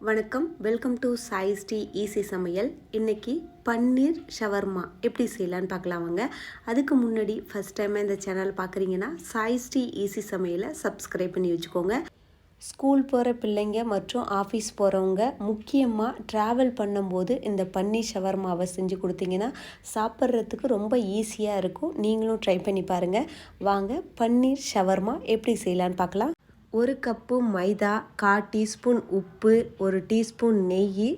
வணக்கம், welcome to choice the easy சமையல். இன்றைக்கி பன்னீர் ஷவர்மா எப்படி செய்யலான்னு பார்க்கலாம் வாங்க. அதுக்கு முன்னாடி ஃபஸ்ட் டைம் இந்த சேனல் பார்க்குறீங்கன்னா சாய்ஸ் டி ஈஸி சமையலை சப்ஸ்கிரைப் பண்ணி வச்சுக்கோங்க. ஸ்கூல் போகிற பிள்ளைங்க மற்றும் ஆஃபீஸ் போகிறவங்க முக்கியமாக ட்ராவல் பண்ணும்போது இந்த பன்னீர் ஷவர்மாவை செஞ்சு கொடுத்தீங்கன்னா சாப்பிட்றதுக்கு ரொம்ப ஈஸியாக இருக்கும். நீங்களும் ட்ரை பண்ணி பாருங்கள். வாங்க பன்னீர் ஷவர்மா எப்படி செய்யலான்னு பார்க்கலாம். 1 கப்பு மைதா, 1/4 டீஸ்பூன் உப்பு, 1 டீஸ்பூன் நெய்,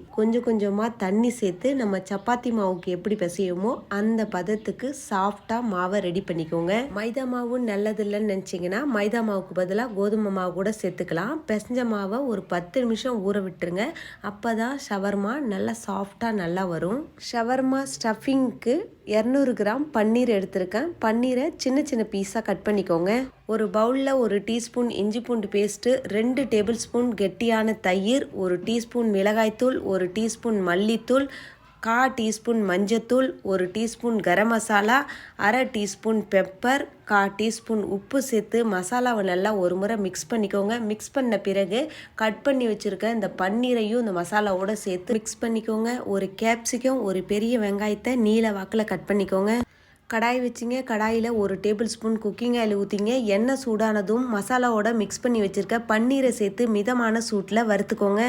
கொஞ்சமாக தண்ணி சேர்த்து நம்ம சப்பாத்தி மாவுக்கு எப்படி பிசையுமோ அந்த பதத்துக்கு சாஃப்டாக மாவை ரெடி பண்ணிக்கோங்க. மைதா மாவு நல்லதில்லைன்னு நினச்சிங்கன்னா மைதா மாவுக்கு பதிலாக கோதுமை மாவு கூட சேர்த்துக்கலாம். பிசைஞ்ச மாவை ஒரு 10 நிமிஷம் ஊற விட்டுருங்க. அப்போ தான் ஷவர்மா நல்லா சாஃப்டாக நல்லா வரும். ஷவர்மா ஸ்டஃபிங்க்கு 200 கிராம் பன்னீர் எடுத்திருக்கேன். பன்னீரை சின்ன பீஸாக கட் பண்ணிக்கோங்க. ஒரு பவுலில் 1 டீஸ்பூன் இஞ்சி பூண்டு பேஸ்ட்டு, 2 டேபிள் ஸ்பூன் கெட்டியான தயிர், 1 டீஸ்பூன் மிளகாய்த்தூள், 1 டீஸ்பூன் மல்லித்தூள், 1/4 டீஸ்பூன் மஞ்சத்தூள், 1 teaspoon garam masala, 1/2 teaspoon pepper, 1/4 teaspoon உப்பு சேர்த்து மசாலாவை நல்லா ஒரு முறை மிக்ஸ் பண்ணிக்கோங்க. மிக்ஸ் பண்ண பிறகு கட் பண்ணி வச்சுருக்க இந்த பன்னீரையும் இந்த மசாலாவோடு சேர்த்து மிக்ஸ் பண்ணிக்கோங்க. ஒரு கேப்சிகம், ஒரு பெரிய வெங்காயத்தை நீல வாக்கில் கட் பண்ணிக்கோங்க. கடாய் வச்சிங்க. கடாயில் 1 டேபிள் ஸ்பூன் குக்கிங் ஆயில் ஊற்றிங்க. எண்ணெய் சூடானதும் மசாலாவோட மிக்ஸ் பண்ணி வச்சுருக்க பன்னீரை சேர்த்து மிதமான சூட்டில் வறுத்துக்கோங்க.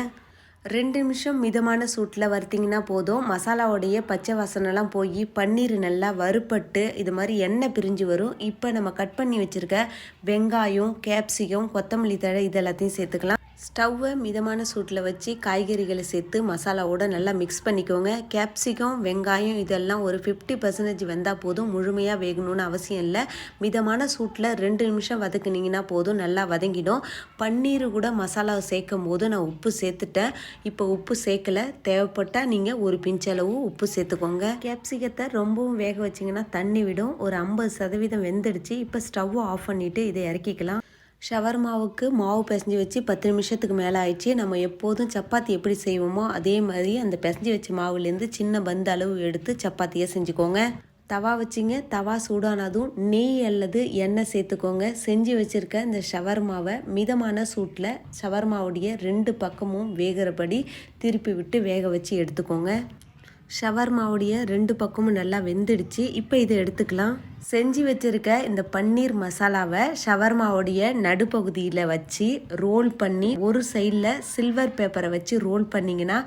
2 நிமிஷம் மிதமான சூட்டில் வறுத்திங்கன்னா போதும். மசாலாவோடைய பச்சை வாசனைலாம் போய் பன்னீர் நல்லா வறுப்பட்டு இது மாதிரி எண்ணெய் பிரிஞ்சு வரும். இப்போ நம்ம கட் பண்ணி வச்சுருக்க வெங்காயம், கேப்சிகம், கொத்தமல்லி தழை இது எல்லாத்தையும் சேர்த்துக்கலாம். ஸ்டவ்வை மிதமான சூட்டில் வச்சு காய்கறிகளை சேர்த்து மசாலாவோட நல்லா மிக்ஸ் பண்ணிக்கோங்க. கேப்சிகம், வெங்காயம் இதெல்லாம் ஒரு 50% வெந்தால் போதும். முழுமையாக வேகணும்னு அவசியம் இல்லை. மிதமான சூட்டில் 2 நிமிஷம் வதக்குனிங்கன்னா போதும், நல்லா வதங்கிடும். பன்னீர் கூட மசாலாவை சேர்க்கும் போது நான் உப்பு சேர்த்துட்டேன். இப்போ உப்பு சேர்க்கலை. தேவைப்பட்டால் நீங்கள் ஒரு பிஞ்சளவு உப்பு சேர்த்துக்கோங்க. கேப்சிகத்தை ரொம்பவும் வேக வச்சிங்கன்னா தண்ணி விடும். ஒரு 50% வெந்துடுச்சு. இப்போ ஸ்டவ்வை ஆஃப் பண்ணிவிட்டு இதை இறக்கிக்கலாம். ஷவர்மாவுக்கு மாவு பிசைஞ்சு வச்சு 10 நிமிஷத்துக்கு மேலே ஆயிடுச்சு. நம்ம எப்போதும் சப்பாத்தி எப்படி செய்வோமோ அதே மாதிரி அந்த பிசைஞ்சு வச்ச மாவுலேருந்து சின்ன பந்து அளவு எடுத்து சப்பாத்தியை செஞ்சுக்கோங்க. தவா வச்சிங்க. தவா சூடானதும் நெய் அல்லது எண்ணெய் சேர்த்துக்கோங்க. செஞ்சு வச்சுருக்க இந்த ஷவர்மாவை மிதமான சூட்டில் ஷவர்மாவுடைய 2 பக்கமும் வேகிறபடி திருப்பி விட்டு வேக வச்சு எடுத்துக்கோங்க. ஷவர்மாவுடைய 2 பக்கமும் நல்லா வெந்துடுச்சு. இப்போ இதை எடுத்துக்கலாம். செஞ்சு வச்சுருக்க இந்த பன்னீர் மசாலாவை ஷவர்மாவுடைய நடுப்பகுதியில் வச்சு ரோல் பண்ணி ஒரு சைடில் சில்வர் பேப்பரை வச்சு ரோல் பண்ணிங்கன்னா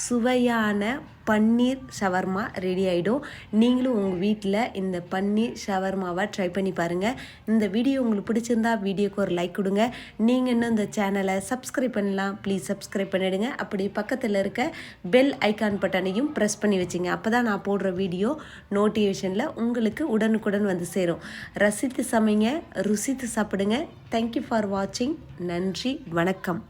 சுவையான பன்னீர் ஷவர்மா ரெடி ஆகிடும். நீங்களும் உங்கள் வீட்டில் இந்த பன்னீர் ஷவர்மாவை ட்ரை பண்ணி பாருங்கள். இந்த வீடியோ உங்களுக்கு பிடிச்சிருந்தா வீடியோக்கு ஒரு லைக் கொடுங்க. நீங்கள் இன்னும் இந்த சேனலை சப்ஸ்கிரைப் பண்ணலாம். ப்ளீஸ் சப்ஸ்கிரைப் பண்ணிவிடுங்க. அப்படி பக்கத்தில் இருக்க பெல் ஐக்கான் பட்டனையும் ப்ரெஸ் பண்ணி வச்சுங்க. அப்போ தான் நான் போடுற வீடியோ நோட்டிஃபிகேஷனில் உங்களுக்கு உடனுக்குடன் வந்து சேரும். ரசித்து சமைங்க, ருசித்து சாப்பிடுங்க. தேங்க்யூ ஃபார் வாட்சிங். நன்றி, வணக்கம்.